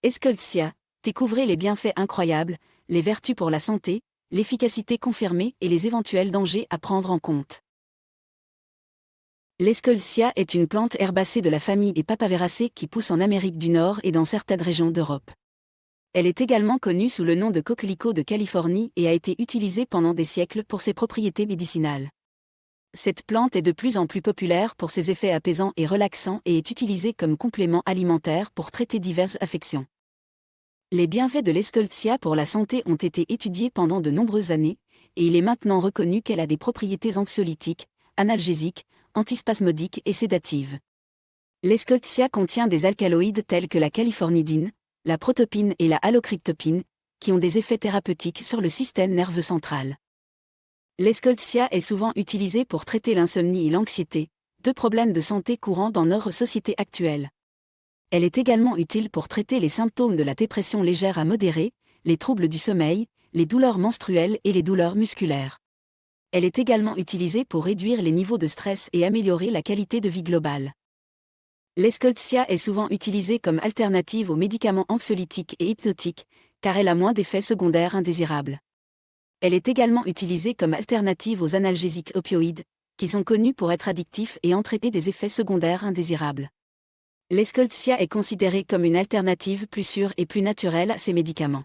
Escolcia, découvrez les bienfaits incroyables, les vertus pour la santé, l'efficacité confirmée et les éventuels dangers à prendre en compte. L'Escolcia est une plante herbacée de la famille des Papaveracées qui pousse en Amérique du Nord et dans certaines régions d'Europe. Elle est également connue sous le nom de coquelicot de Californie et a été utilisée pendant des siècles pour ses propriétés médicinales. Cette plante est de plus en plus populaire pour ses effets apaisants et relaxants et est utilisée comme complément alimentaire pour traiter diverses affections. Les bienfaits de l'Escolcia pour la santé ont été étudiés pendant de nombreuses années, et il est maintenant reconnu qu'elle a des propriétés anxiolytiques, analgésiques, antispasmodiques et sédatives. L'Escolcia contient des alcaloïdes tels que la californidine, la protopine et la allocryptopine, qui ont des effets thérapeutiques sur le système nerveux central. L'Escolcia est souvent utilisée pour traiter l'insomnie et l'anxiété, deux problèmes de santé courants dans notre société actuelle. Elle est également utile pour traiter les symptômes de la dépression légère à modérée, les troubles du sommeil, les douleurs menstruelles et les douleurs musculaires. Elle est également utilisée pour réduire les niveaux de stress et améliorer la qualité de vie globale. L'Escolcia est souvent utilisée comme alternative aux médicaments anxiolytiques et hypnotiques, car elle a moins d'effets secondaires indésirables. Elle est également utilisée comme alternative aux analgésiques opioïdes, qui sont connus pour être addictifs et entraîner des effets secondaires indésirables. L'Escolcia est considérée comme une alternative plus sûre et plus naturelle à ces médicaments.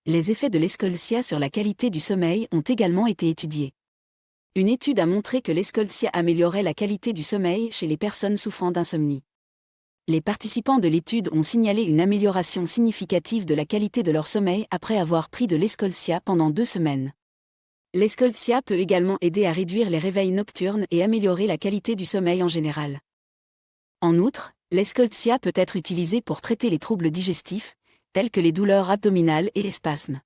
Les effets de l'Escolcia sur la qualité du sommeil ont également été étudiés. Une étude a montré que l'Escolcia améliorait la qualité du sommeil chez les personnes souffrant d'insomnie. Les participants de l'étude ont signalé une amélioration significative de la qualité de leur sommeil après avoir pris de l'Escolcia pendant 2 semaines. L'Escolcia peut également aider à réduire les réveils nocturnes et améliorer la qualité du sommeil en général. En outre, l'Escolcia peut être utilisée pour traiter les troubles digestifs, tels que les douleurs abdominales et les spasmes.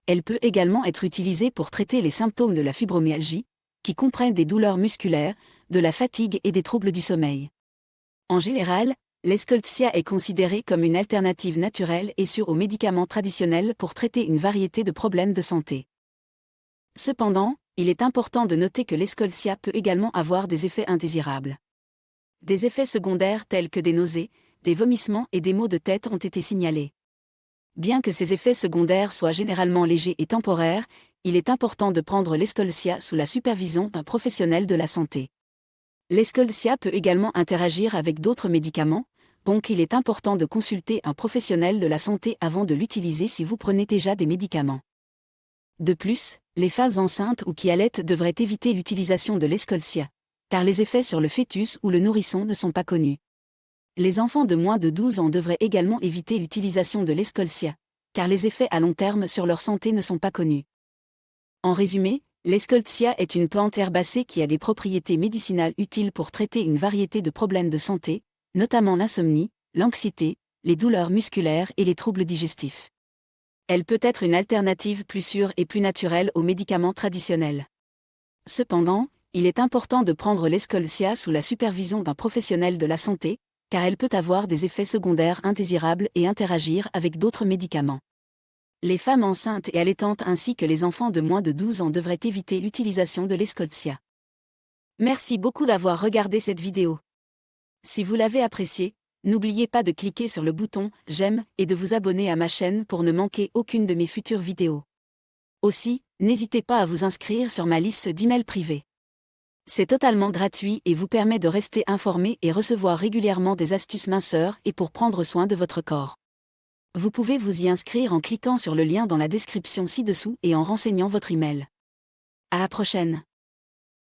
Elle peut également être utilisée pour traiter les symptômes de la fibromyalgie, qui comprennent des douleurs musculaires, de la fatigue et des troubles du sommeil. En général, l'Escolcia est considérée comme une alternative naturelle et sûre aux médicaments traditionnels pour traiter une variété de problèmes de santé. Cependant, il est important de noter que l'Escolcia peut également avoir des effets indésirables. Des effets secondaires tels que des nausées, des vomissements et des maux de tête ont été signalés. Bien que ces effets secondaires soient généralement légers et temporaires, il est important de prendre l'Escolcia sous la supervision d'un professionnel de la santé. L'Escolcia peut également interagir avec d'autres médicaments, donc il est important de consulter un professionnel de la santé avant de l'utiliser si vous prenez déjà des médicaments. De plus, les femmes enceintes ou qui allaitent devraient éviter l'utilisation de l'Escolcia, car les effets sur le fœtus ou le nourrisson ne sont pas connus. Les enfants de moins de 12 ans devraient également éviter l'utilisation de l'Escolcia, car les effets à long terme sur leur santé ne sont pas connus. En résumé, l'Escolcia est une plante herbacée qui a des propriétés médicinales utiles pour traiter une variété de problèmes de santé, notamment l'insomnie, l'anxiété, les douleurs musculaires et les troubles digestifs. Elle peut être une alternative plus sûre et plus naturelle aux médicaments traditionnels. Cependant, il est important de prendre l'Escolcia sous la supervision d'un professionnel de la santé, car elle peut avoir des effets secondaires indésirables et interagir avec d'autres médicaments. Les femmes enceintes et allaitantes ainsi que les enfants de moins de 12 ans devraient éviter l'utilisation de l'Escolcia. Merci beaucoup d'avoir regardé cette vidéo. Si vous l'avez appréciée, n'oubliez pas de cliquer sur le bouton « J'aime » et de vous abonner à ma chaîne pour ne manquer aucune de mes futures vidéos. Aussi, n'hésitez pas à vous inscrire sur ma liste d'emails privés. C'est totalement gratuit et vous permet de rester informé et recevoir régulièrement des astuces minceurs et pour prendre soin de votre corps. Vous pouvez vous y inscrire en cliquant sur le lien dans la description ci-dessous et en renseignant votre email. À la prochaine.